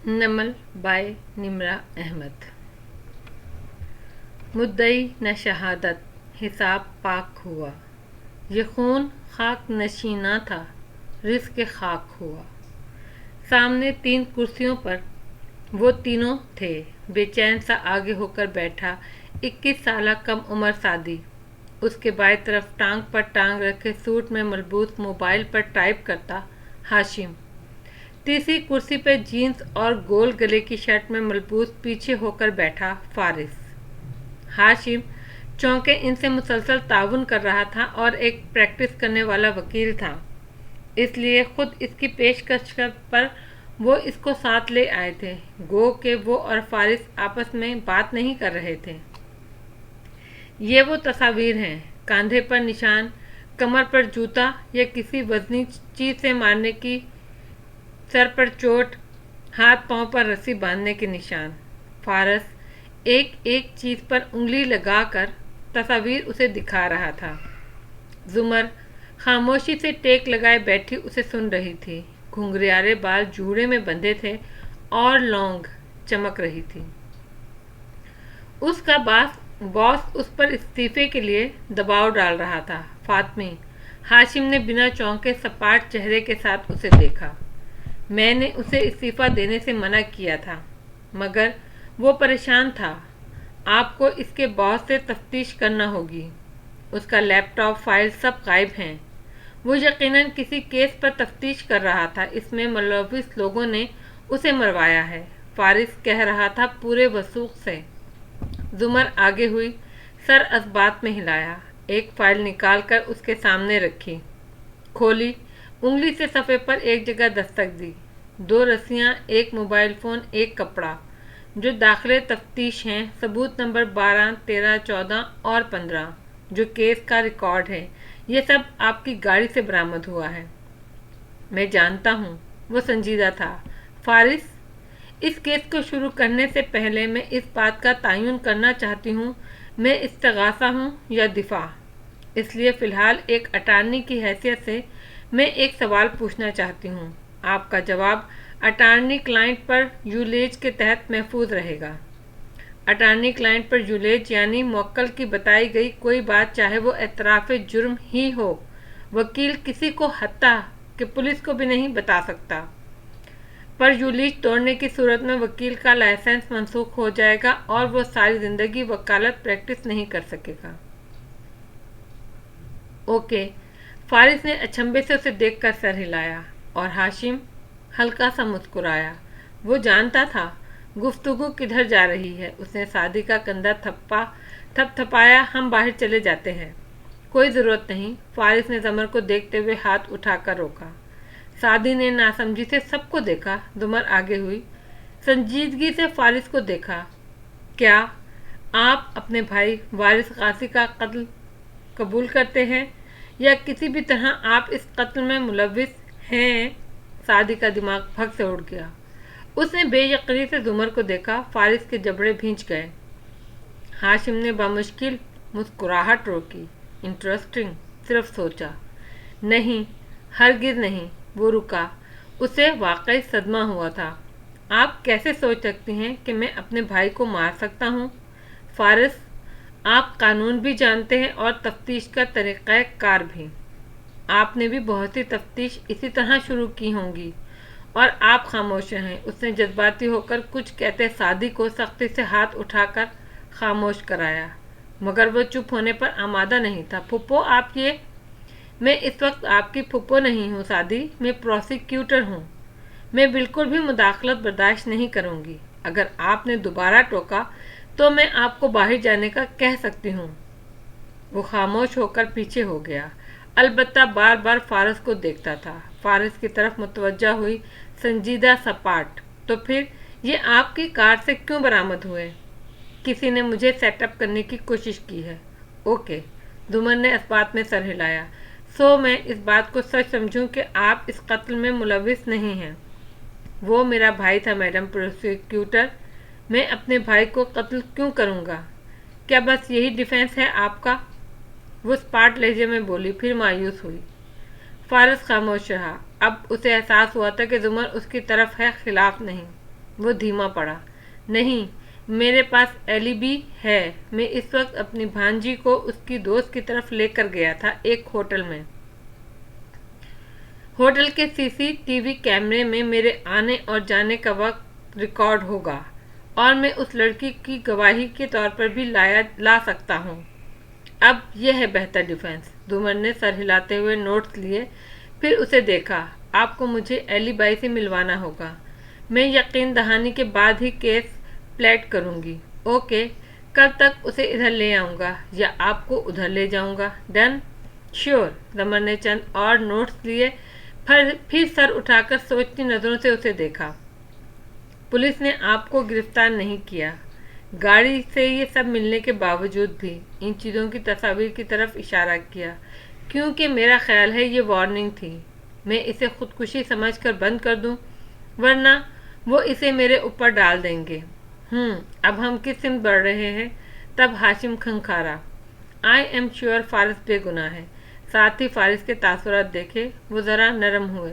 नमल bye Nimra Ahmad. मुद्दई न शहादत हिसाब पाक हुआ, ये खून खाक नशीना था, रिज़्क़ खाक हुआ। सामने 3 कुर्सियों पर वो तीनों थे। बेचैन सा आगे होकर बैठा 21 साल कम उम्र सादी, उसके बाएं तरफ टांग पर टांग रखे सूट में मलबूस मोबाइल पर टाइप करता हाशिम। तीसरी कुर्सी पर जीन्स और गोल गले की शर्ट में मलबूस पीछे होकर बैठा फारिस। हाशिम चौंके इनसे मुसलसल ताउन कर रहा था और एक प्रैक्टिस करने वाला वकील था, इसलिए खुद इसकी पेशकश पर वो इसको साथ ले आए थे। गो के वो और फारिस आपस में बात नहीं कर रहे थे। ये वो तस्वीर हैं, कांधे पर निशान, कमर पर जूता या किसी वजनी चीज से मारने की, सर पर चोट, हाथ पांव पर रस्सी बांधने के निशान। फारस एक एक चीज पर उंगली लगाकर तस्वीर उसे दिखा रहा था। जुमर खामोशी से टेक लगाए बैठी उसे सुन रही थी। घुंघराले बाल जूड़े में बंधे थे और लौंग चमक रही थी। उसका बॉस उस पर इस्तीफे के लिए दबाव डाल रहा था। फातमी, हाशिम ने बिना चौंके सपाट चेहरे के साथ उसे देखा। मैंने उसे इस्तीफा देने से मना किया था, मगर वो परेशान था। आपको इसके बॉस से तफ्तीश करना होगी। उसका लैपटॉप, फाइल सब गायब हैं। वो यकीनन किसी केस पर तफ्तीश कर रहा था। इसमें मुलव्विस लोगों ने उसे मरवाया है, फारिस कह रहा था पूरे वसूख से। जुमर आगे हुई, सर असबात में हिलाया, एक फाइल निकालकर उसके सामने रखी, खोली, उंगली से सफ़े पर एक जगह दस्तक दी। 2 रस्सियाँ, एक मोबाइल फ़ोन, एक कपड़ा, जो दाखिले तफ्तीश हैं। सबूत नंबर 12, 13, 14 और 15 जो केस का रिकॉर्ड है। ये सब आपकी गाड़ी से बरामद हुआ है। मैं जानता हूँ वो संजीदा था। फारिस, इस केस को शुरू करने से पहले मैं इस बात का तयन करना चाहती हूँ, मैं इस्तिगासा हूँ या दिफा। इसलिए फ़िलहाल एक अटार्नी की हैसियत से मैं एक सवाल पूछना चाहती हूँ। आपका जवाब अटार्नी क्लाइंट पर यूलेज के तहत महफूज रहेगा। अटार्नी क्लाइंट पर यूलेज यानी मुवक्किल की बताई गई कोई बात, चाहे वो एतराफ़ जुर्म ही हो, वकील किसी को हत्ता कि पुलिस को भी नहीं बता सकता। पर यूलेज तोड़ने की सूरत में वकील का लाइसेंस मनसूख हो जाएगा और वो सारी ज़िंदगी वकालत प्रैक्टिस नहीं कर सकेगा। ओके, फारिस ने अचंभे से उसे देखकर सर हिलाया और हाशिम हल्का सा मुस्कुराया। वो जानता था गुफ्तगू किधर जा रही है। उसने सादी का कंधा थपथपाया। हम बाहर चले जाते हैं। कोई ज़रूरत नहीं, फारिस ने ज़मर को देखते हुए हाथ उठाकर रोका। सादी ने नासमझी से सबको देखा। जुमर आगे हुई, संजीदगी से फारिस को देखा। क्या आप अपने भाई वारिस गाजी का कत्ल कबूल करते हैं या किसी भी तरह आप इस कत्ल में मुलव्विस हैं? सादी का दिमाग भग से उड़ गया। उसने बेयकीनी से जुमर को देखा। फारिस के जबड़े भींच गए। हाशिम ने बामुश्किल मुस्कुराहट रोकी। इंटरेस्टिंग, सिर्फ सोचा। नहीं, हरगिज नहीं। वो रुका। उसे वाकई सदमा हुआ था। आप कैसे सोच सकती हैं कि मैं अपने भाई को मार सकता हूँ? फारिस, आप कानून भी जानते हैं और तफ्तीश का तरीक़ा कार भी। आपने भी बहुत सी तफ्तीश इसी तरह शुरू की होंगी और आप खामोश हैं। उसने जज्बाती होकर कुछ कहते सादी को सख्ती से हाथ उठाकर खामोश कराया, मगर वो चुप होने पर आमादा नहीं था। फुप्पो, आप ये? मैं इस वक्त आपकी फुप्पो नहीं हूँ सादी, मैं प्रोसिक्यूटर हूँ। मैं बिल्कुल भी मुदाखलत बर्दाश्त नहीं करूँगी। अगर आपने दोबारा टोका तो मैं आपको बाहर जाने का कह सकती हूँ। वो खामोश होकर पीछे हो गया, अलबत्ता बार बार फारिस को देखता था। फारिस की तरफ मुतवज्जा हुई, संजीदा सपाट। तो फिर ये आपकी कार से क्यों बरामद हुए? किसी ने मुझे सेटअप करने की कोशिश की है। ओके, जुमर ने इस बात में सर हिलाया। सो मैं इस बात को सच समझूं कि आप इस कत्ल में मुलविस नहीं हैं। वो मेरा भाई था मैडम प्रोसिक्यूटर। मैं अपने भाई को कत्ल क्यों करूँगा? क्या बस यही डिफेंस है आपका? वो स्पाट लहजे में बोली, फिर मायूस हुई। फारिस खामोश रहा। अब उसे एहसास हुआ था कि जुमर उसकी तरफ है, खिलाफ नहीं। वो धीमा पड़ा। नहीं, मेरे पास एलिबी है। मैं इस वक्त अपनी भांजी को उसकी दोस्त की तरफ लेकर गया था एक होटल में। होटल के सीसीटीवी कैमरे में मेरे आने और जाने का वक्त रिकॉर्ड होगा और मैं उस लड़की की गवाही के तौर पर भी ला सकता हूँ। अब यह है बेहतर डिफेंस। दुमर ने सर हिलाते हुए नोट्स लिए, फिर उसे देखा। आपको मुझे एलिबाई से मिलवाना होगा। मैं यकीन दहानी के बाद ही केस प्लेट करूँगी। ओके, कल तक उसे इधर ले आऊँगा या आपको उधर ले जाऊँगा। डन? श्योर। दुमर ने चंद और नोट्स लिए, फिर सर उठाकर सोचती नज़रों से उसे देखा। पुलिस ने आपको गिरफ्तार नहीं किया। गाड़ी से ये सब मिलने के बावजूद भी इन चीज़ों की तस्वीर की तरफ इशारा किया, क्योंकि मेरा ख्याल है ये वार्निंग थी। मैं इसे खुदकुशी समझकर बंद कर दूं, वरना वो इसे मेरे ऊपर डाल देंगे। अब हम किस सिमत बढ़ रहे हैं? तब हाशिम खंखारा। आई एम श्योर फारिस बेगुनाह है। साथ ही फारिस के तासुरात देखे, वो ज़रा नरम हुए।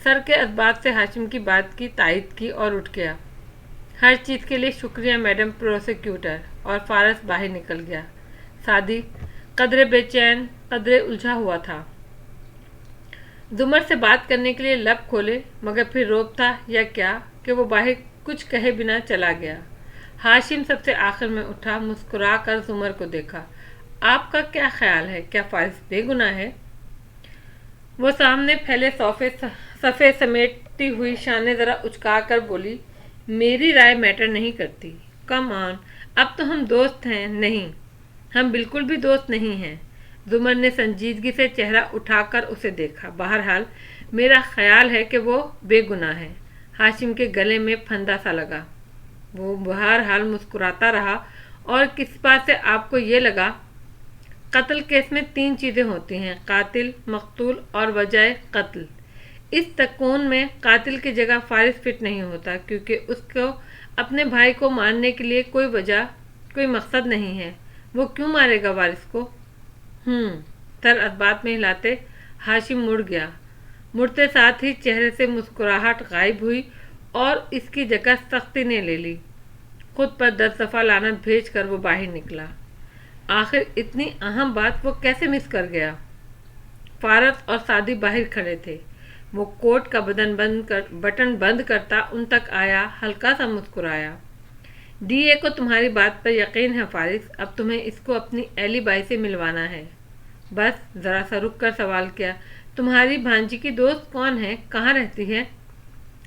सर के असबाब से हाशिम की बात की तायद की और उठ गया। हर चीज़ के लिए शुक्रिया मैडम प्रोसिक्यूटर। और फारिस बाहर निकल गया। सादी कदरे बेचैन, कदरे उलझा हुआ था। जुमर से बात करने के लिए लब खोले, मगर फिर रोब था या क्या कि वो बाहर कुछ कहे बिना चला गया। हाशिम सबसे आखिर में उठा, मुस्कुरा कर जुमर को देखा। आपका क्या ख्याल है? क्या फारिस बेगुनाह है? वो सामने फैले सफ़े समेटती हुई शाने ज़रा उचका कर बोली, मेरी राय मैटर नहीं करती। कम ऑन, अब तो हम दोस्त हैं। नहीं, हम बिल्कुल भी दोस्त नहीं हैं। जुमर ने संजीदगी से चेहरा उठाकर उसे देखा। बहरहाल मेरा ख्याल है कि वो बेगुनाह है। हाशिम के गले में फंदा सा लगा। वो बहरहाल मुस्कुराता रहा। और किस बात से आपको ये लगा? कत्ल केस में 3 चीज़ें होती हैं, कातिल, मकतूल और वजह कत्ल। इस तकून में कातिल की जगह फारिस फिट नहीं होता, क्योंकि उसको अपने भाई को मारने के लिए कोई वजह, कोई मकसद नहीं है। वो क्यों मारेगा वारिस को? सर असबात में हिलाते हाशिम मुड़ गया। मुड़ते साथ ही चेहरे से मुस्कुराहट गायब हुई और इसकी जगह सख्ती ने ले ली। खुद पर 10 दफ़ा लानत भेज कर वो बाहर निकला। आखिर इतनी अहम बात वो कैसे मिस कर गया? फारस और सादी बाहर खड़े थे। वो कोट का बटन बंद करता उन तक आया, हल्का सा मुस्कुराया। डीए को तुम्हारी बात पर यकीन है फारिस, अब तुम्हें इसको अपनी एलिबाई से मिलवाना है। बस ज़रा सा रुक कर सवाल किया, तुम्हारी भांजी की दोस्त कौन है? कहाँ रहती है?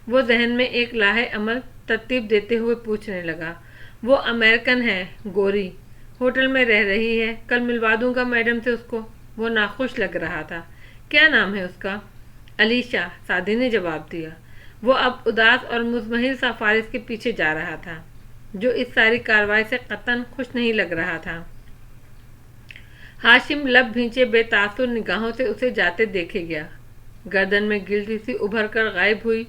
वो जहन में एक लाहे अमल तरतीब देते हुए पूछने लगा। वो अमेरिकन है, गोरी, होटल में रह रही है। कल मिलवा दूंगा मैडम से उसको। वो नाखुश लग रहा था। क्या नाम है उसका? अलीशा, सादी ने जवाब दिया। वो अब उदास और मुज़महिल सा फारिस के पीछे जा रहा था, जो इस सारी कार्रवाई से कतन खुश नहीं लग रहा था। हाशिम लब भींचे बेतासुर निगाहों से उसे जाते देखे गया। गर्दन में गिल्टी सी उभर कर गायब हुई।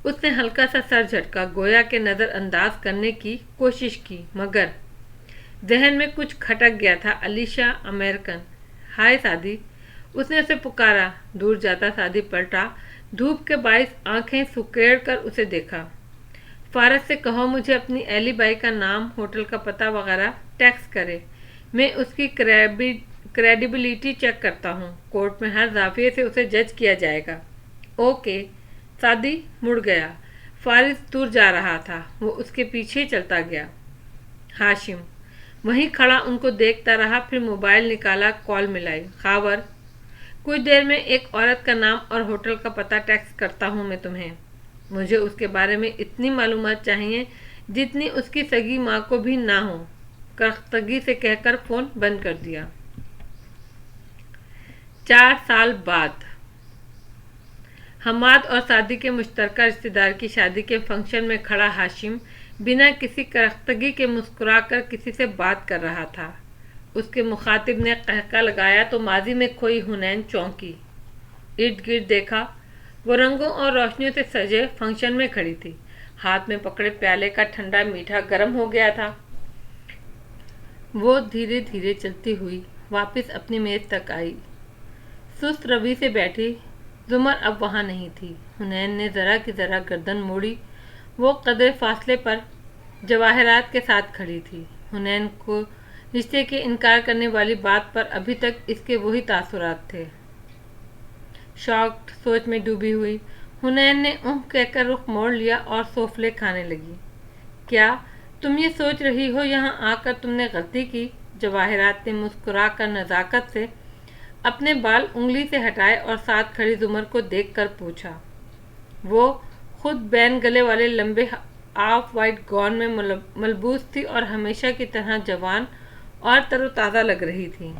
उसने हल्का सा सर झटका, गोया के नज़रअंदाज करने की कोशिश की, मगर जहन में कुछ खटक गया था। अलीशा, अमेरिकन। हाय सादी, उसने उसे पुकारा। दूर जाता सादी पलटा, धूप के बाइस आंखें सुकेड़ कर उसे देखा। फारस से कहो मुझे अपनी एलिबाई का नाम, होटल का पता वगैरह टेक्स्ट करे। मैं उसकी क्रेडिबिलिटी चेक करता हूँ। कोर्ट में हर जाफिये से उसे जज किया जाएगा। ओके। सादी मुड़ गया। फारिस दूर जा रहा था। वो उसके पीछे चलता गया। हाशिम वहीं खड़ा उनको देखता रहा, फिर मोबाइल निकाला, कॉल मिलाई। खावर, कुछ देर में एक औरत का नाम और होटल का पता टेक्स्ट करता हूँ मैं तुम्हें। मुझे उसके बारे में इतनी मालूमात चाहिए जितनी उसकी सगी माँ को भी ना हो। करख्तगी से कहकर फ़ोन बंद कर दिया। 4 साल बाद हमाद और सादी के मुश्तरका रिश्तेदार की शादी के फंक्शन में खड़ा हाशिम बिना किसी करख्तगी के मुस्कुराकर किसी से बात कर रहा था। उसके मुखातिब ने कहका लगाया तो माजी में खोई हुनैन चौंकी। इर्द गिर्द देखा। वो रंगों और रोशनियों से सजे फंक्शन में खड़ी थी। हाथ में पकड़े प्याले का ठंडा मीठा गर्म हो गया था। वो धीरे धीरे चलती हुई वापस अपनी मेज तक आई। सुस्त रवि से बैठी जुमर अब वहाँ नहीं थी। हुनैन ने ज़रा की ज़रा गर्दन मोड़ी वो कदर फासले पर जवाहरात के साथ खड़ी थी। हुनैन को रिश्ते के इनकार करने वाली बात पर अभी तक इसके वही तासुरात थे। शॉक्ड सोच में डूबी हुई हुनैन ने कहकर रुख मोड़ लिया और सोफले खाने लगी। क्या तुम ये सोच रही हो यहाँ आकर तुमने गलती की? जवाहरात ने मुस्कुराकर नज़ाकत से अपने बाल उंगली से हटाए और साथ खड़ी जुमर को देखकर पूछा। वो खुद बैन गले वाले लंबे ऑफ वाइट गॉन में मलबूस थी और हमेशा की तरह जवान और तरोताज़ा लग रही थी।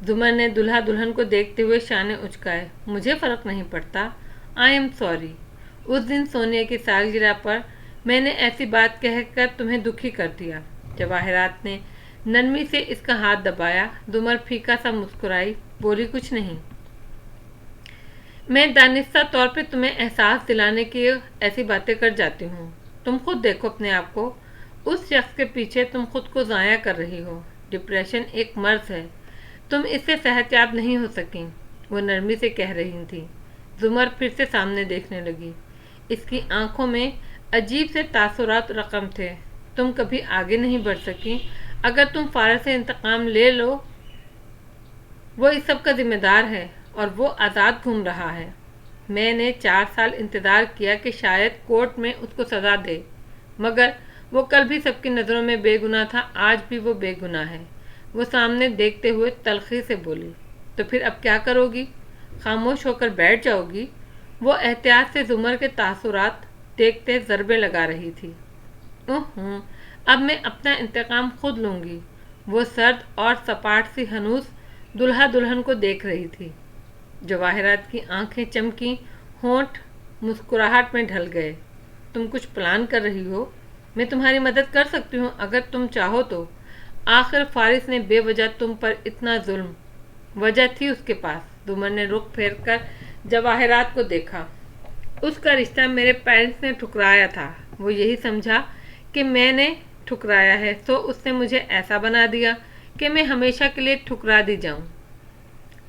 जुमर ने दुल्हा दुल्हन को देखते हुए शाने उचकाए। मुझे फ़र्क नहीं पड़ता, आई एम सॉरी। उस दिन सोनिया की सालगिरह पर मैंने ऐसी बात कहकर तुम्हें दुखी कर दिया। जवाहरात ने नरमी से इसका हाथ दबाया। जुमर फीका सा मुस्कुराई, बोली कुछ नहीं। मैं दानिस्ता तौर पे तुम्हें एहसास दिलाने की ऐसी बातें कर जाती हूँ। तुम खुद देखो अपने आप को। उस शख्स के पीछे तुम खुद को ज़ाया कर रही हो। डिप्रेशन एक मर्ज है, तुम इससे सेहतयाब नहीं हो सकी, वो नरमी से कह रही थी। जुमर फिर से सामने देखने लगी। इसकी आंखों में अजीब से तासुरात रकम थे। तुम कभी आगे नहीं बढ़ सकी। अगर तुम फारस से इंतकाम ले लो, वो इस सब का जिम्मेदार है और वो आज़ाद घूम रहा है। मैंने 4 साल इंतज़ार किया कि शायद कोर्ट में उसको सज़ा दे, मगर वो कल भी सबकी नज़रों में बेगुनाह था, आज भी वो बेगुनाह है। वो सामने देखते हुए तलखी से बोली। तो फिर अब क्या करोगी? खामोश होकर बैठ जाओगी? वो एहतियात से जुमर के तासुरात देखते ज़रबे लगा रही थी। अब मैं अपना इंतकाम खुद लूँगी। वो सर्द और सपाट सी हनूस दुल्हा दुल्हन को देख रही थी। जवाहरात की आंखें चमकी, होंठ मुस्कुराहट में ढल गए। तुम कुछ प्लान कर रही हो? मैं तुम्हारी मदद कर सकती हूँ अगर तुम चाहो तो। आखिर फारिस ने बेवजह तुम पर इतना जुल्म, वजह थी उसके पास। जुमर ने रुख फेर कर जवाहरात को देखा। उसका रिश्ता मेरे पेरेंट्स ने ठुकराया था। वो यही समझा कि मैंने ठुकराया है, तो उसने मुझे ऐसा बना दिया कि मैं हमेशा के लिए ठुकरा दी जाऊं।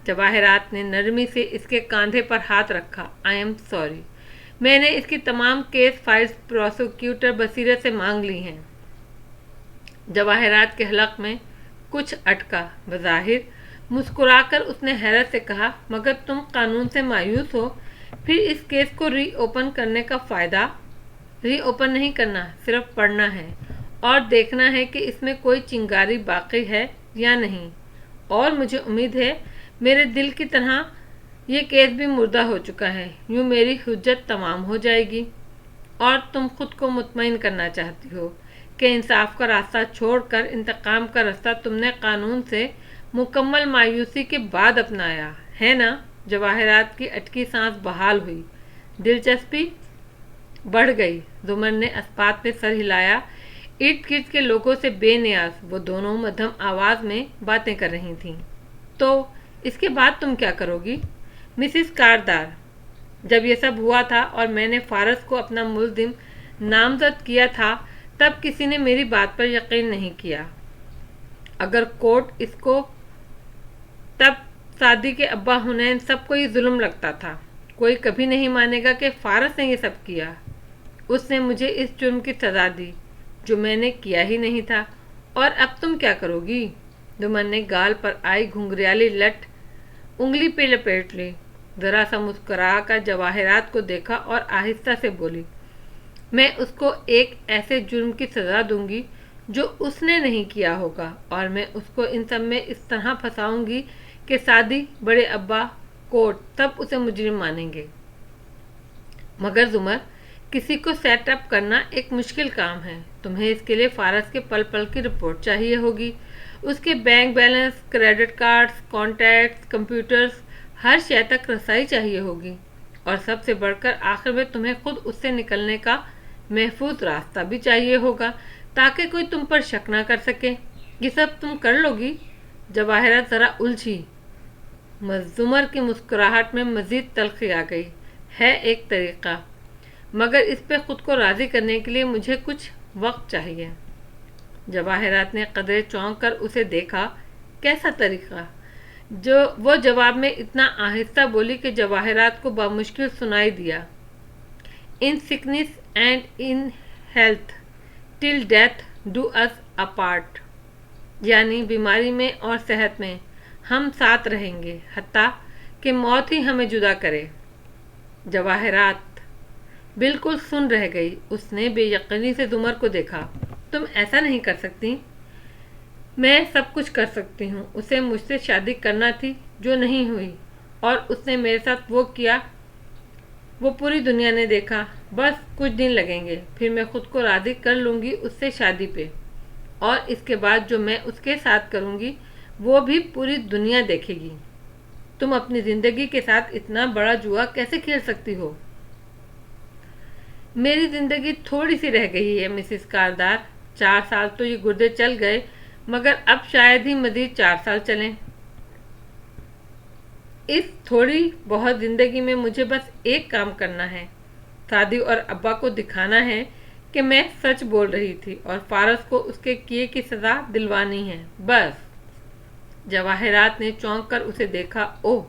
जवाहरात ने नरमी से इसके कंधे पर हाथ रखा। I am sorry. मैंने इसकी तमाम केस फाइल्स प्रोसिक्यूटर बसीरत से मांग ली हैं। जवाहरात के हलक में कुछ अटका। बज़ाहिर मुस्कुराकर उसने हैरत से कहा, मगर तुम कानून से मायूस हो? फिर इस केस को रीओपन करने का फ़ायदा? रीओपन नहीं करना, सिर्फ पढ़ना है और देखना है कि इसमें कोई चिंगारी बाकी है या नहीं। और मुझे उम्मीद है मेरे दिल की तरह ये केस भी मुर्दा हो चुका है। यूँ मेरी हुज्जत तमाम हो जाएगी और तुम खुद को मुतमईन करना चाहती हो कि इंसाफ का रास्ता छोड़कर इंतकाम का रास्ता तुमने कानून से मुकम्मल मायूसी के बाद अपनाया है ना? जवाहरात की अटकी सांस बहाल हुई। दिलचस्पी बढ़ गई। जुमर ने अस्पात पे सर हिलाया। इर्द गिर्द के लोगों से बेनियाज वो दोनों मध्यम आवाज में बातें कर रही थीं। तो इसके बाद तुम क्या करोगी? मिसिस कारदार, जब ये सब हुआ था और मैंने फारस को अपना मुल्जिम नामजद किया था, तब किसी ने मेरी बात पर यकीन नहीं किया। अगर कोर्ट इसको, तब सादी के अब्बा हुनैन सबको ये जुल्म लगता था। कोई कभी नहीं मानेगा कि फारस ने ये सब किया। उसने मुझे इस जुर्म की सज़ा दी जो मैंने किया ही नहीं था। और अब तुम क्या करोगी? जुमर ने गाल पर आई घुंघरियाली लट उंगली पे लपेट ली। जरा सा मुस्कुरा कर जवाहरात को देखा और आहिस्ता से बोली, मैं उसको एक ऐसे जुर्म की सज़ा दूंगी जो उसने नहीं किया होगा, और मैं उसको इन सब में इस तरह फंसाऊंगी कि सादी, बड़े अब्बा, कोर्ट सब उसे मुजरिम मानेंगे। मगर जुमर, किसी को सेटअप करना एक मुश्किल काम है। तुम्हें इसके लिए फारस के पल पल की रिपोर्ट चाहिए होगी, उसके bank balance, credit cards, contacts, computers, हर शय तक रसाई चाहिए होगी। और सबसे बढ़कर आखिर में तुम्हें खुद उससे निकलने का महफूज रास्ता भी चाहिए होगा, ताकि कोई तुम पर शक ना कर सके। ये सब तुम कर लोगी? जवाहरात जरा उलझी। जुमर की मुस्कुराहट में मजीद तलखी आ गई। है एक तरीका, मगर इस पे खुद को राजी करने के लिए मुझे कुछ वक्त चाहिए। जवाहरात ने कदरे चौंक कर उसे देखा। कैसा तरीका? जो वो जवाब में इतना आहिस्ता बोली कि जवाहरात को बामुश्किल सुनाई दिया। in sickness and in health till death do us apart. یعنی بیماری میں اور صحت میں ہم ساتھ رہیں گے حتیٰ کہ موت ہی ہمیں جدا کرے. جواہرات بالکل سن رہ گئی. اس نے بے یقینی سے زمر کو دیکھا. تم ایسا نہیں کر سکتی. میں سب کچھ کر سکتی ہوں. اسے مجھ سے شادی کرنا تھی جو نہیں ہوئی، اور اس نے میرے ساتھ وہ کیا وہ پوری دنیا نے دیکھا. بس کچھ دن لگیں گے، پھر میں خود کو راضی کر لوں گی اس سے شادی پہ، اور اس کے بعد جو میں اس کے ساتھ کروں گی وہ بھی پوری دنیا دیکھے گی. تم اپنی زندگی کے ساتھ اتنا بڑا جوا کیسے کھیل سکتی ہو؟ میری زندگی تھوڑی سی رہ گئی ہے مسز کاردار. 4 سال تو یہ گردے چل گئے، مگر اب شاید ہی مزید 4 سال چلیں. اس تھوڑی بہت زندگی میں مجھے بس ایک کام کرنا ہے. سعدی اور ابا کو دکھانا ہے کہ میں سچ بول رہی تھی، اور فارس کو اس کے کیے کی سزا دلوانی ہے. بس. جواہرات نے چونک کر اسے دیکھا. اوہ،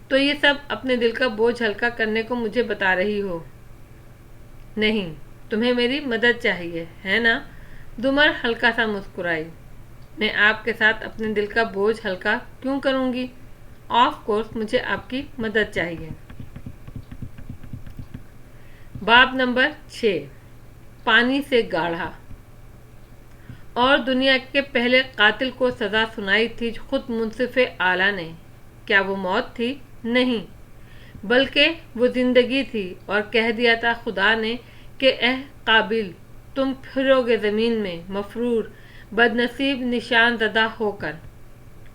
تو یہ سب اپنے دل کا بوجھ ہلکا کرنے کو مجھے بتا رہی ہو؟ نہیں، تمہیں میری مدد چاہیے ہے نا؟ زمر ہلکا سا مسکرائی. میں آپ کے ساتھ اپنے دل کا بوجھ ہلکا کیوں کروں گی؟ آف کورس مجھے آپ کی مدد چاہیے. باب نمبر 6. پانی سے گاڑھا. اور دنیا کے پہلے قاتل کو سزا سنائی تھی خود منصف اعلیٰ نے. کیا وہ موت تھی؟ نہیں، بلکہ وہ زندگی تھی، اور کہہ دیا تھا خدا نے کہ اے قابل، تم پھروگے زمین میں مفرور بد نصیب نشان زدہ ہو کر،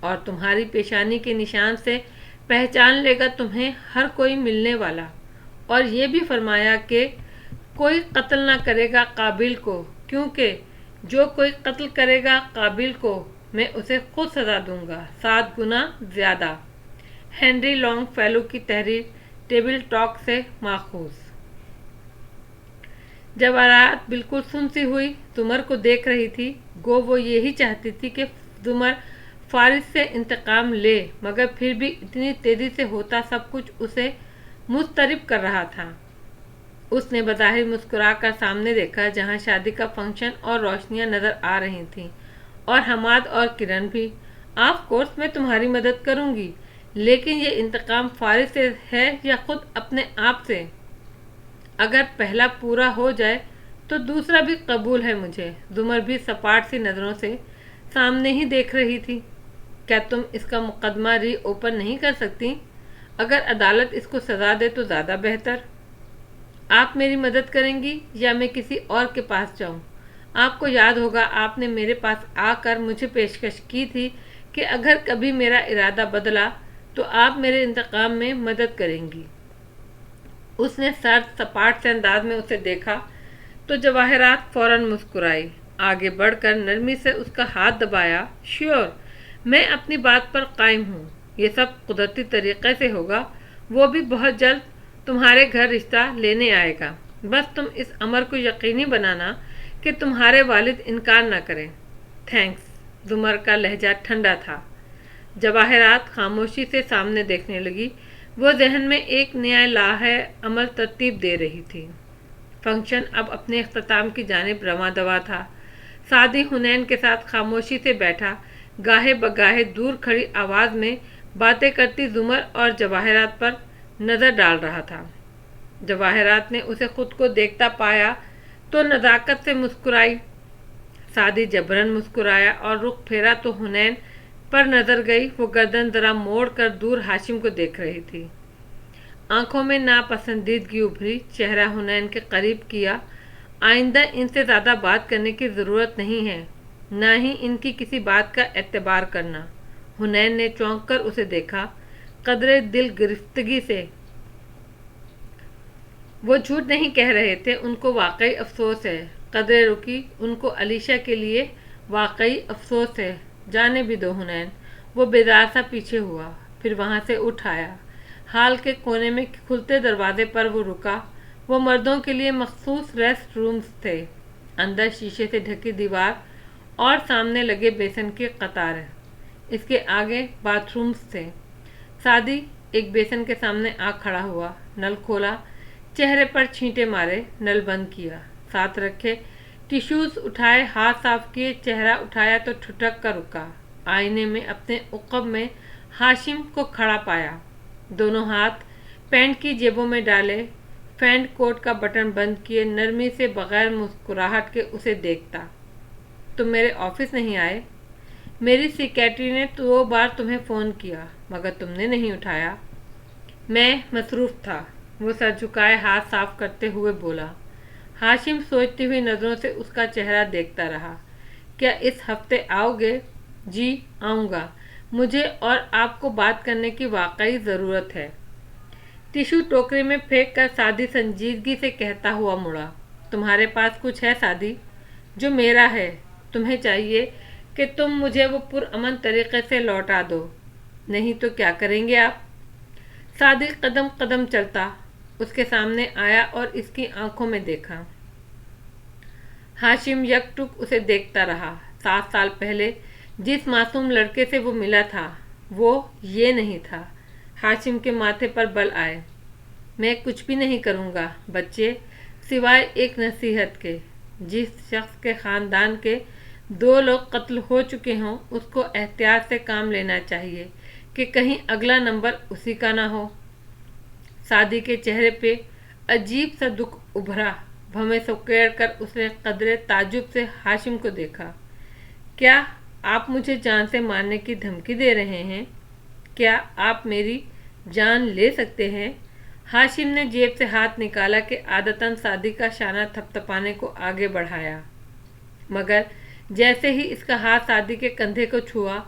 اور تمہاری پیشانی کے نشان سے پہچان لے گا تمہیں ہر کوئی ملنے والا. اور یہ بھی فرمایا کہ کوئی قتل نہ کرے گا قابل کو، کیونکہ جو کوئی قتل کرے گا قابل کو میں اسے خود سزا دوں گا 7 گنا زیادہ. ہنری لانگ فیلو کی تحریر ٹیبل ٹاک سے ماخوذ. جواہرات بالکل سن سی ہوئی زمر کو دیکھ رہی تھی. گو وہ یہی چاہتی تھی کہ زمر فارس سے انتقام لے، مگر پھر بھی اتنی تیزی سے ہوتا سب کچھ اسے مضطرب کر رہا تھا. اس نے بظاہر مسکرا کر سامنے دیکھا جہاں شادی کا فنکشن اور روشنیاں نظر آ رہی تھیں، اور حماد اور کرن بھی. آف کورس میں تمہاری مدد کروں گی، لیکن یہ انتقام فارس سے ہے یا خود اپنے آپ سے؟ اگر پہلا پورا ہو جائے تو دوسرا بھی قبول ہے مجھے. زمر بھی سپاٹ سی نظروں سے سامنے ہی دیکھ رہی تھی. کیا تم اس کا مقدمہ ری اوپن نہیں کر سکتی؟ اگر عدالت اس کو سزا دے تو زیادہ بہتر. آپ میری مدد کریں گی یا میں کسی اور کے پاس جاؤں؟ آپ کو یاد ہوگا آپ نے میرے پاس آ کر مجھے پیشکش کی تھی کہ اگر کبھی میرا ارادہ بدلا تو آپ میرے انتقام میں مدد کریں گی. اس نے سرد سپاٹ سے انداز میں اسے دیکھا تو جواہرات فوراً مسکرائی. آگے بڑھ کر نرمی سے اس کا ہاتھ دبایا. شیور، میں اپنی بات پر قائم ہوں. یہ سب قدرتی طریقے سے ہوگا. وہ بھی بہت جلد تمہارے گھر رشتہ لینے آئے گا. بس تم اس امر کو یقینی بنانا کہ تمہارے والد انکار نہ کریں. تھینکس. زمر کا لہجہ ٹھنڈا تھا. جواہرات خاموشی سے سامنے دیکھنے لگی. وہ ذہن میں ایک نیا لاحِ عمل ترتیب دے رہی تھی. فنکشن اب اپنے اختتام کی جانب رواں دوا تھا. سعدی حنین کے ساتھ خاموشی سے بیٹھا گاہے بگاہے دور کھڑی آواز میں باتیں کرتی زمر اور جواہرات پر نظر ڈال رہا تھا. جواہرات نے اسے خود کو دیکھتا پایا تو نزاکت سے مسکرائی. سعدی جبرن مسکرایا اور رخ پھیرا تو حنین پر نظر گئی. وہ گردن ذرا موڑ کر دور ہاشم کو دیکھ رہی تھی. آنکھوں میں ناپسندیدگی ابھری. چہرہ حنین کے قریب کیا. آئندہ ان سے زیادہ بات کرنے کی ضرورت نہیں ہے، نہ ہی ان کی کسی بات کا اعتبار کرنا. حنین نے چونک کر اسے دیکھا قدرے دل گرفتگی سے. وہ جھوٹ نہیں کہہ رہے تھے. ان کو واقعی افسوس ہے. قدرے رکی. ان کو علیشہ کے لیے واقعی افسوس ہے. جانے بھی دو حنین. وہ بیدار سا پیچھے ہوا، پھر وہاں سے اٹھ آیا. ہال کے کونے میں کھلتے دروازے پر وہ رکا. وہ مردوں کے لیے مخصوص ریسٹ رومز تھے. اندر شیشے سے ڈھکی دیوار اور سامنے لگے بیسن کی قطار. اس کے آگے باتھ رومز تھے. سعدی ایک بیسن کے سامنے آ کھڑا ہوا، نل کھولا، चेहरे पर छींटे मारे, नल बंद किया, साथ रखे टिश्यूज उठाए, हाथ साफ किए, चेहरा उठाया तो ठुठक कर रुका। आईने में अपने उक़ब में हाशिम को खड़ा पाया, दोनों हाथ पैंट की जेबों में डाले, पैंट कोट का बटन बंद किए, नरमी से बगैर मुस्कुराहट के उसे देखता। तुम मेरे ऑफिस नहीं आए? मेरी सेक्रेटरी ने 2 बार तुम्हें फ़ोन किया मगर तुमने नहीं उठाया। मैं मसरूफ़ था, वो सर झुकाए हाथ साफ करते हुए बोला। हाशिम सोचती हुई नज़रों से उसका चेहरा देखता रहा। क्या इस हफ्ते आओगे? जी आऊँगा, मुझे और आपको बात करने की वाकई ज़रूरत है। टिश्यू टोकरी में फेंक कर सादी संजीदगी से कहता हुआ मुड़ा। तुम्हारे पास कुछ है सादी? जो मेरा है। तुम्हें चाहिए कि तुम मुझे वो पुरअमन तरीके से लौटा दो, नहीं तो क्या करेंगे आप? सादी कदम कदम चलता उसके सामने आया और इसकी आंखों में देखा। हाशिम यकटुक उसे देखता रहा। 7 साल पहले जिस मासूम लड़के से वो मिला था वो ये नहीं था। हाशिम के माथे पर बल आए। मैं कुछ भी नहीं करूँगा बच्चे, सिवाय एक नसीहत के। जिस शख्स के ख़ानदान के 2 लोग कत्ल हो चुके हों उसको एहतियात से काम लेना चाहिए कि कहीं अगला नंबर उसी का ना हो। सादी के चेहरे पे अजीब सा दुख उभरा। भवें सुकेड़ कर उसने कदरे ताजुब से हाशिम को देखा। क्या आप मुझे जान से मारने की धमकी दे रहे हैं? क्या आप मेरी जान ले सकते हैं? हाशिम ने जेब से हाथ निकाला कि आदतन सादी का शाना थपथपाने को आगे बढ़ाया, मगर जैसे ही इसका हाथ सादी के कंधे को छुआ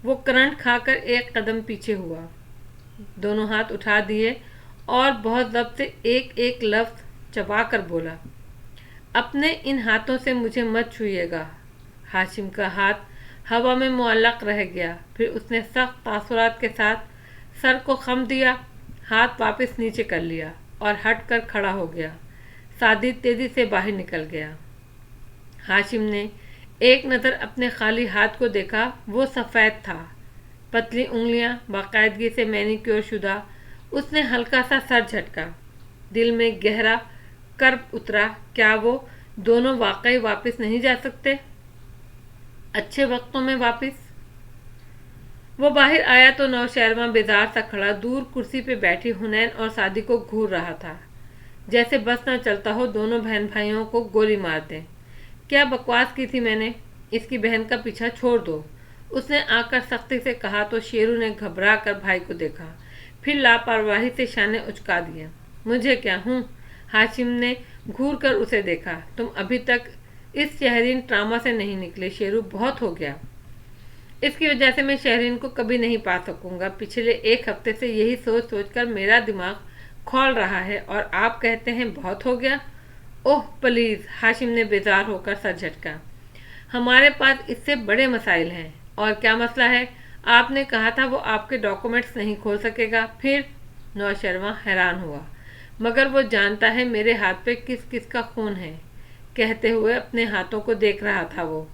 वो करंट खाकर एक कदम पीछे हुआ। दोनों हाथ उठा दिए और बहुत ज़ब्त से एक एक लफ्ज़ चबा कर बोला, अपने इन हाथों से मुझे मत छूइएगा। हाशिम का हाथ हवा में मुअल्लक रह गया। फिर उसने सख्त तासुरात के साथ सर को खम दिया, हाथ वापस नीचे कर लिया और हट कर खड़ा हो गया। सादी तेज़ी से बाहर निकल गया। हाशिम ने एक नज़र अपने खाली हाथ को देखा। वो सफ़ेद था, पतली उंगलियां बाकायदगी से मैनीक्योर शुदा। उसने हल्का सा सर झटका। दिल में गहरा कर्ब उतरा। क्या वो दोनों वाकई वापस नहीं जा सकते? अच्छे वक्तों में वापस? वो बाहर आया तो नौशहरमा बेजार सा खड़ा दूर कुर्सी पे बैठी हुनैन और सादी को घूर रहा था, जैसे बस न चलता हो दोनों बहन भाइयों को गोली मार दें। क्या बकवास की थी मैंने? इसकी बहन का पीछा छोड़ दो, उसने आकर सख्ती से कहा तो शेरू ने घबरा कर भाई को देखा, फिर लापरवाही से शाने उचका दिया। मुझे क्या हूँ? हाशिम ने घूर कर उसे देखा। तुम अभी तक इस शहरीन ट्रामा से नहीं निकले शेरू, बहुत हो गया। इसकी वजह से मैं शहरीन को कभी नहीं पा सकूंगा। पिछले 1 हफ्ते से यही सोच सोच कर मेरा दिमाग खौल रहा है और आप कहते हैं बहुत हो गया। ओह प्लीज़, हाशिम ने बेजार होकर सर झटका। हमारे पास इससे बड़े मसाइल हैं। और क्या मसला है? आपने कहा था वो आपके डॉक्यूमेंट्स नहीं खोल सकेगा। फिर? नौशहरमा हैरान हुआ। मगर वो जानता है मेरे हाथ पे किस किस का खून है, कहते हुए अपने हाथों को देख रहा था वो।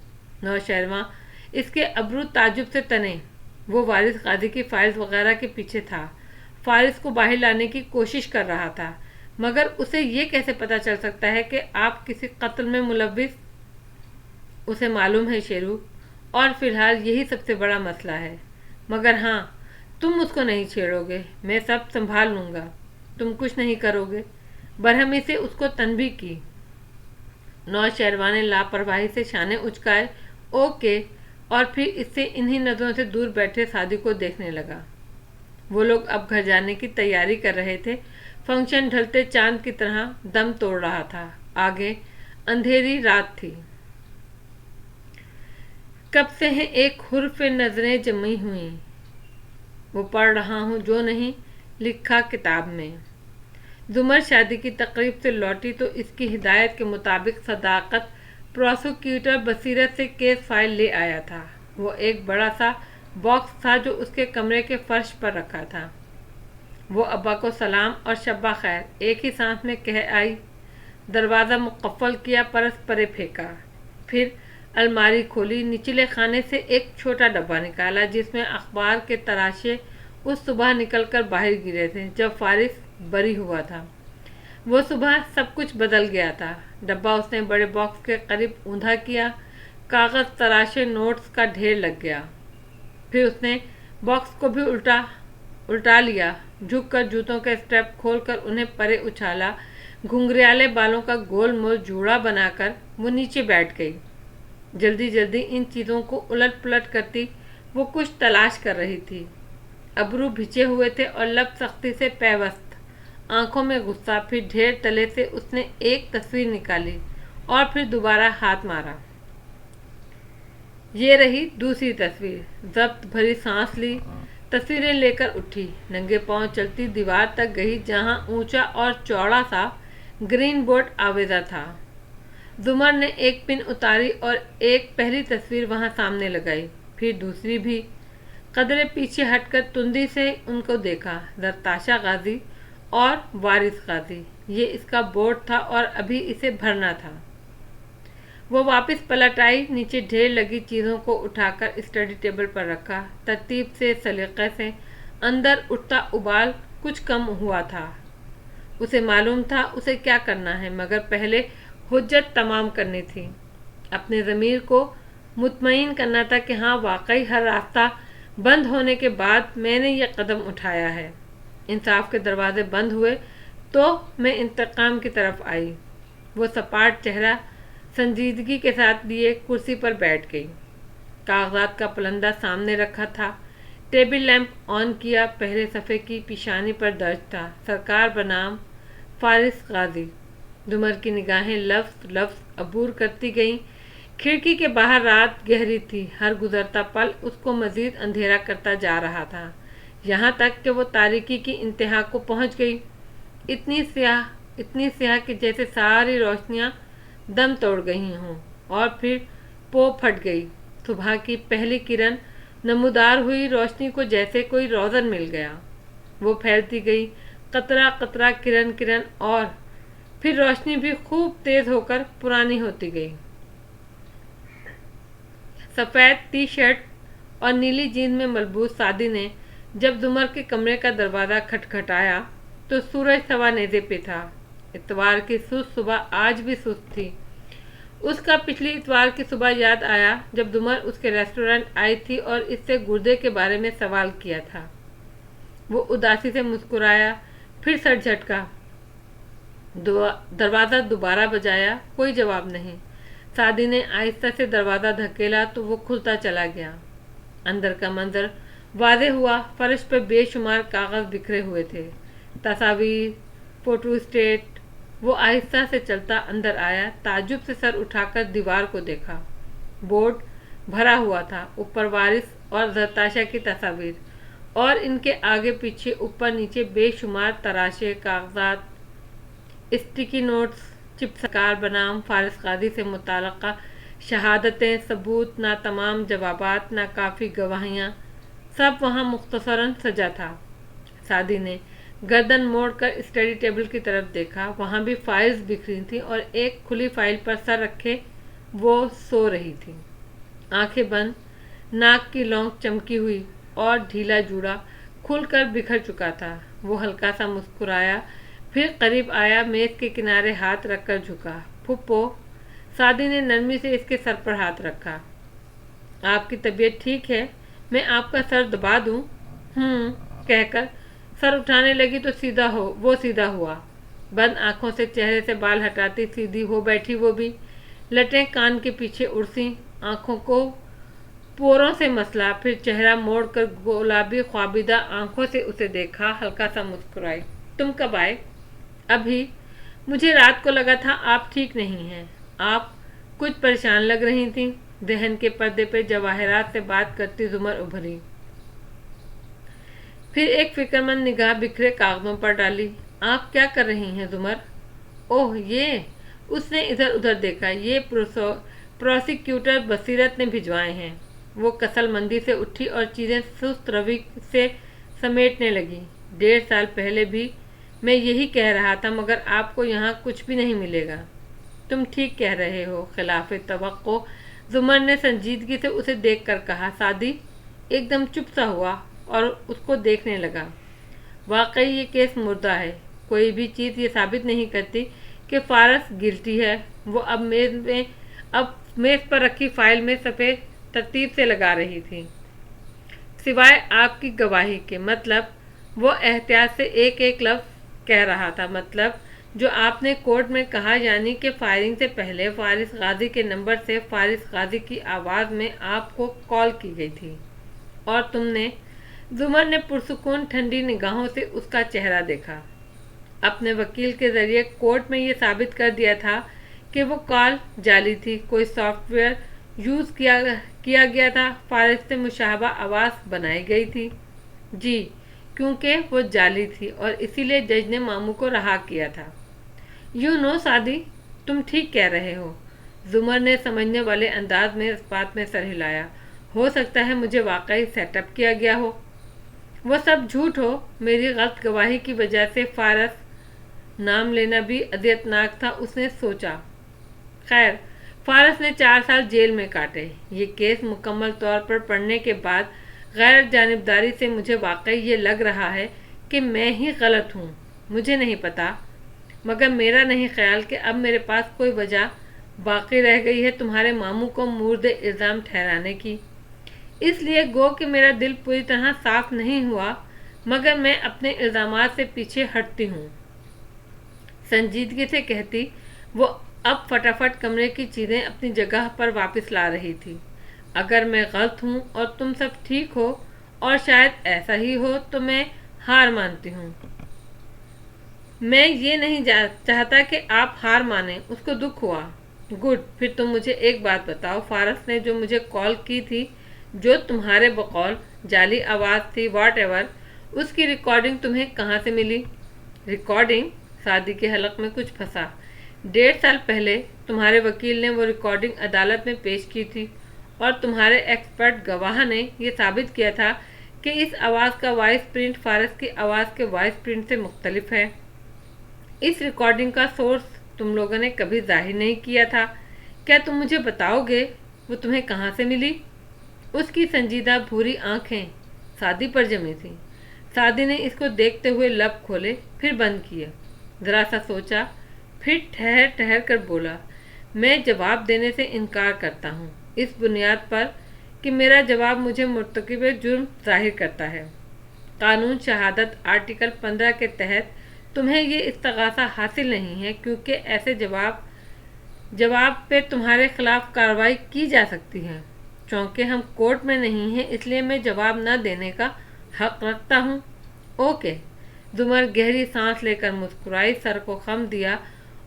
नौशहरमा इसके अब्रू ताजुब से तने। वो वारिस गाजी की फाइल्स वगैरह के पीछे था, फारिस को बाहर लाने की कोशिश कर रहा था। मगर उसे ये कैसे पता चल सकता है कि आप किसी कत्ल में मुलव्विस? उसे मालूम है शेरू, और फिलहाल यही सबसे बड़ा मसला है। मगर हाँ, तुम उसको नहीं छेड़ोगे, मैं सब संभाल लूँगा। तुम कुछ नहीं करोगे? बरहमी से उसको तनबीह की। नौशहरवा ने लापरवाही से शाने उचकाए। ओके, और फिर इससे इन्हीं नज़रों से दूर बैठे सादी को देखने लगा। वो लोग अब घर जाने की तैयारी कर रहे थे। फंक्शन ढलते चांद की तरह दम तोड़ रहा था। आगे अंधेरी रात थी। कब से हैं एक हुर्फ नजरें जमी हुई, वो पढ़ रहा हूँ जो नहीं लिखा किताब में। जुमर शादी की तकरीब से लौटी तो इसकी हिदायत के मुताबिक सदाकत प्रोसिक्यूटर बसीरत से केस फाइल ले आया था। वो एक बड़ा सा बॉक्स था जो उसके कमरे के फर्श पर रखा था। वो अब्बा को सलाम और शब्बा खैर एक ही सांस में कह आई। दरवाज़ा मुकफ़्फ़ल किया, परस परे फेंका। फिर अलमारी खोली, निचले खाने से एक छोटा डब्बा निकाला जिसमें अखबार के तराशे उस सुबह निकलकर बाहर गिरे थे जब फारिस बरी हुआ था। وہ صبح سب کچھ بدل گیا تھا۔ ڈبہ اس نے بڑے باکس کے قریب اوندا کیا، کاغذ تراشے نوٹس کا ڈھیر لگ گیا۔ پھر اس نے باکس کو بھی الٹا لیا، جھک کر جوتوں کے اسٹریپ کھول کر انہیں پرے اچھالا، گھنگریالے بالوں کا گول مول جوڑا بنا کر وہ نیچے بیٹھ گئی۔ جلدی جلدی ان چیزوں کو الٹ پلٹ کرتی وہ کچھ تلاش کر رہی تھی۔ ابرو بھیچے ہوئے تھے اور لب سختی سے پیوست، آنکھوں میں غصہ۔ پھر ڈھیر تلے سے اس نے ایک تصویر نکالی اور پھر دوبارہ ہاتھ مارا۔ یہ رہی دوسری تصویر۔ ضبط بھری سانس لی، تصویریں لے کر اٹھی، ننگے پاؤں چلتی دیوار تک گئی جہاں اونچا اور چوڑا سا گرین بورڈ آویزا تھا۔ زمر نے ایک پن اتاری اور ایک پہلی تصویر وہاں سامنے لگائی، پھر دوسری بھی۔ قدرے پیچھے ہٹ کر تندی سے ان کو دیکھا۔ زرتاشا غازی اور وارث غازی، یہ اس کا بورڈ تھا اور ابھی اسے بھرنا تھا۔ وہ واپس پلٹ آئی، نیچے ڈھیر لگی چیزوں کو اٹھا کر اسٹڈی ٹیبل پر رکھا، ترتیب سے، سلیقے سے۔ اندر اٹھتا ابال کچھ کم ہوا تھا۔ اسے معلوم تھا اسے کیا کرنا ہے، مگر پہلے حجت تمام کرنی تھی۔ اپنے ضمیر کو مطمئن کرنا تھا کہ ہاں واقعی ہر راستہ بند ہونے کے بعد میں نے یہ قدم اٹھایا ہے۔ انصاف کے دروازے بند ہوئے تو میں انتقام کی طرف آئی۔ وہ سپاٹ چہرہ سنجیدگی کے ساتھ لیے کرسی پر بیٹھ گئی۔ کاغذات کا پلندہ سامنے رکھا تھا، ٹیبل لیمپ آن کیا، پہلے صفحے کی پیشانی پر درج تھا، سرکار بنام فارس غازی۔ زمر کی نگاہیں لفظ لفظ عبور کرتی گئیں۔ کھڑکی کے باہر رات گہری تھی، ہر گزرتا پل اس کو مزید اندھیرا کرتا جا رہا تھا، یہاں تک کہ وہ تاریکی کی انتہا کو پہنچ گئی، اتنی سیاہ کہ جیسے ساری روشنیاں دم توڑ گئی ہوں، اور پھر پھٹ گئی۔ صبح کی پہلی کرن نمودار ہوئی، روشنی کو جیسے کوئی روزن مل گیا۔ وہ پھیلتی گئی، قطرہ قطرہ، کرن، اور پھر روشنی بھی خوب تیز ہو کر پرانی ہوتی گئی۔ سفید ٹی شرٹ اور نیلی جینز میں ملبوس سعدی نے جب زمر کے کمرے کا دروازہ کھٹکھٹایا تو سورج سوا نیزے پہ تھا۔ اتوار کی سست صبح آج بھی سست تھی۔ اس کا پچھلی اتوار کی صبح یاد آیا جب زمر اس کے ریسٹورنٹ آئی تھی اور اس سے گردے کے بارے میں سوال کیا تھا۔ وہ اداسی سے مسکرایا، پھر سر جھٹکا۔ دروازہ دوبارہ بجایا، کوئی جواب نہیں۔ سعدی نے آہستہ سے دروازہ دھکیلا تو وہ کھلتا چلا گیا۔ اندر کا منظر واضح ہوا، فرش پہ بے شمار کاغذ بکھرے ہوئے تھے، تصاویر، فوٹو اسٹیٹ۔ وہ آہستہ سے چلتا اندر آیا، تعجب سے سر اٹھا کر دیوار کو دیکھا۔ بورڈ بھرا ہوا تھا، اوپر وارث اور زرتاشا کی تصاویر، اور ان کے آگے پیچھے اوپر نیچے بے شمار تراشے کاغذات، اسٹیکی نوٹس، سرکار بنام فارس غازی سے متعلقہ شہادتیں، ثبوت، ناتمام جوابات، ناکافی گواہیاں، سب وہاں مختصراً سجا تھا۔ سعدی نے گردن موڑ کر اسٹڈی ٹیبل کی طرف دیکھا، وہاں بھی فائلز بکھری تھیں اور ایک کھلی فائل پر سر رکھے وہ سو رہی تھی، آنکھیں بند، ناک کی لونگ چمکی ہوئی اور ڈھیلا جوڑا کھل کر بکھر چکا تھا۔ وہ ہلکا سا مسکرایا، پھر قریب آیا، میز کے کنارے ہاتھ رکھ کر جھکا۔ پھپھو، سعدی نے نرمی سے اس کے سر پر ہاتھ رکھا۔ آپ کی طبیعت ٹھیک ہے؟ میں آپ کا سر دبا دوں؟ کہہ کر سر اٹھانے لگی تو وہ سیدھا ہوا۔ بند آنکھوں سے چہرے سے بال ہٹاتی سیدھی ہو بیٹھی، وہ بھی لٹیں کان کے پیچھے اڑسیں، آنکھوں کو پوروں سے مسلا، پھر چہرہ موڑ کر گلابی خوابیدہ آنکھوں سے اسے دیکھا، ہلکا سا مسکرائی۔ تم کب آئے؟ ابھی۔ مجھے رات کو لگا تھا آپ ٹھیک نہیں ہیں، آپ کچھ پریشان لگ رہی تھیں۔ ذہن کے پردے پہ جواہرات سے بات کرتی زمر ابھری، پھر ایک فکرمند نگاہ بکھرے کاغذوں پر ڈالی۔ آپ کیا کر رہی ہیں زمر؟ اوہ یہ، اس نے ادھر ادھر دیکھا، یہ پروسیکیوٹر بصیرت نے بھجوائے ہیں۔ وہ کسل مندی سے اٹھی اور چیزیں سست روی سے سمیٹنے لگی۔ 1.5 سال پہلے بھی میں یہی کہہ رہا تھا، مگر آپ کو یہاں کچھ بھی نہیں ملے گا۔ تم ٹھیک کہہ رہے ہو، خلاف توقع زمر نے سنجیدگی سے اسے دیکھ کر کہا۔ سعدی ایک دم چپ سا ہوا اور اس کو دیکھنے لگا۔ واقعی یہ کیس مردہ ہے، कोई भी चीज़ ये साबित नहीं करती कि फारस गिल्टी है। वो अब मेज़ पर रखी फाइल में सफ़ेद तरतीब से लगा रही थी, सिवाय आपकी गवाही के। मतलब वो एहतियात से एक एक लफ्ज़ कह रहा था। मतलब जो आपने कोर्ट में कहा, यानी कि फायरिंग से पहले फारिस गाजी के नंबर से फारिस गाजी की आवाज़ में आपको कॉल की गई थी और तुमने। जुमर ने पुरसुकून ठंडी निगाहों से उसका चेहरा देखा। अपने वकील के जरिए कोर्ट में ये साबित कर दिया था कि वो कॉल जाली थी। कोई सॉफ्टवेयर यूज़ किया गया था। फारिस से मुशाहबा आवाज़ बनाई गई थी। जी, क्योंकि वो जाली थी और इसीलिए जज ने मामू को रहा किया था। सादी, तुम ठीक कह रहे हो। जुमर ने समझने वाले अंदाज में इस बात में सर हिलाया। हो सकता है मुझे वाकई सेटअप किया गया हो। वो सब झूठ हो। मेरी गलत गवाही की वजह से फारस नाम लेना भी अजियतनाक था, उसने सोचा। खैर, फारस ने 4 साल जेल में काटे। ये केस मुकम्मल तौर पर पढ़ने के बाद गैर जानिबदारी से मुझे वाकई ये लग रहा है कि मैं ही गलत हूँ। मुझे नहीं पता, मगर मेरा नहीं ख्याल कि अब मेरे पास कोई वजह बाकी रह गई है तुम्हारे मामू को मुर्द इल्ज़ाम ठहराने की। इसलिए गो कि मेरा दिल पूरी तरह साफ नहीं हुआ, मगर मैं अपने इल्ज़ामात से पीछे हटती हूँ, संजीदगी से कहती। वो अब फटाफट कमरे की चीज़ें अपनी जगह पर वापस ला रही थी। अगर मैं गलत हूँ और तुम सब ठीक हो, और शायद ऐसा ही हो, तो मैं हार मानती हूँ। मैं ये नहीं चाहता कि आप हार मानें। उसको दुख हुआ। गुड, फिर तुम मुझे एक बात बताओ। फारस ने जो मुझे कॉल की थी, जो तुम्हारे बकौल जाली आवाज़ थी, वॉट एवर, उसकी रिकॉर्डिंग तुम्हें कहाँ से मिली? रिकॉर्डिंग? शादी के हलक में कुछ फंसा। 1.5 साल पहले तुम्हारे वकील ने वो रिकॉर्डिंग अदालत में पेश की थी और तुम्हारे एक्सपर्ट गवाह ने यह साबित किया था कि इस आवाज़ का वॉइस प्रिंट फारस की आवाज़ के वॉइस प्रिंट से मुख्तलिफ है। इस रिकॉर्डिंग का सोर्स तुम लोगों ने कभी जाहिर नहीं किया था। क्या तुम मुझे बताओगे वो तुम्हें कहाँ से मिली? उसकी संजीदा भूरी आंखें सादी पर जमी थी। सादी ने इसको देखते हुए लब खोले, फिर बंद किए। ज़रा सा सोचा, फिर ठहर ठहर कर बोला, मैं जवाब देने से इनकार करता हूँ, इस बुनियाद पर कि मेरा जवाब मुझे मुर्तकिब जुर्म जाहिर करता है। कानून शहादत आर्टिकल 15 के तहत तुम्हें ये इस्तगासा हासिल नहीं है, क्योंकि ऐसे जवाब पे तुम्हारे खिलाफ कार्रवाई की जा सकती है। चूँकि हम कोर्ट में नहीं हैं, इसलिए मैं जवाब न देने का हक रखता हूँ। ओके। जुमर गहरी सांस लेकर मुस्कुराई, सर को खम दिया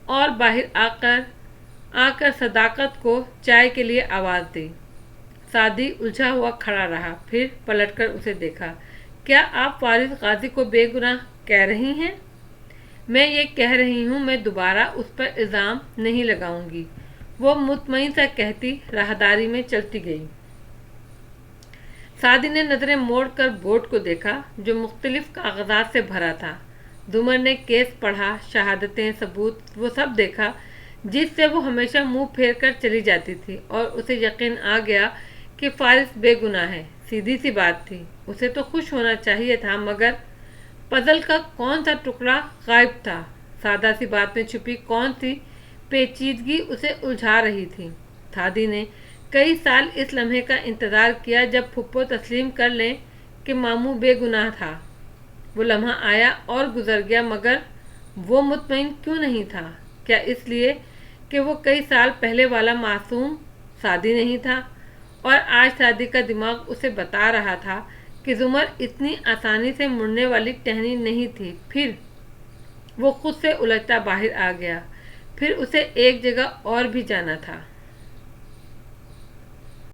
और बाहर आकर सदाकत को चाय के लिए आवाज़ दी। सादी उलझा हुआ खड़ा रहा, फिर पलटकर उसे देखा। क्या आप फारिस गाजी को बेगुनाह कह रही हैं? मैं ये कह रही हूँ, मैं दोबारा उस पर इल्ज़ाम नहीं लगाऊंगी। वो मुतमईन सा कहती राहदारी में चलती गई। सादी ने नज़रें मोड़कर बोर्ड को देखा, जो मुख्तलिफ कागजात से भरा था। जुमर ने केस पढ़ा, शहादतें, सबूत, वो सब देखा जिससे वो हमेशा मुंह फेर कर चली जाती थी, और उसे यकीन आ गया कि फारिस बेगुनाह है। सीधी सी बात थी, उसे तो खुश होना चाहिए था, मगर पजल का कौन सा टुकड़ा गायब था? सादा सी बात में छुपी कौन सी पेचीदगी उसे उलझा रही थी? सादी ने कई साल इस लम्हे का इंतज़ार किया जब फुप्पो तस्लीम कर लें कि मामू बेगुनाह था। वो लम्हा आया और गुजर गया, मगर वो मुतमईन क्यों नहीं था? क्या इसलिए कि वो कई साल पहले वाला मासूम सादी नहीं था? और आज सादी का दिमाग उसे बता रहा था कि जुमर इतनी आसानी से मुड़ने वाली टहनी नहीं थी। फिर वो खुद से उलझता बाहर आ गया। फिर उसे एक जगह और भी जाना था।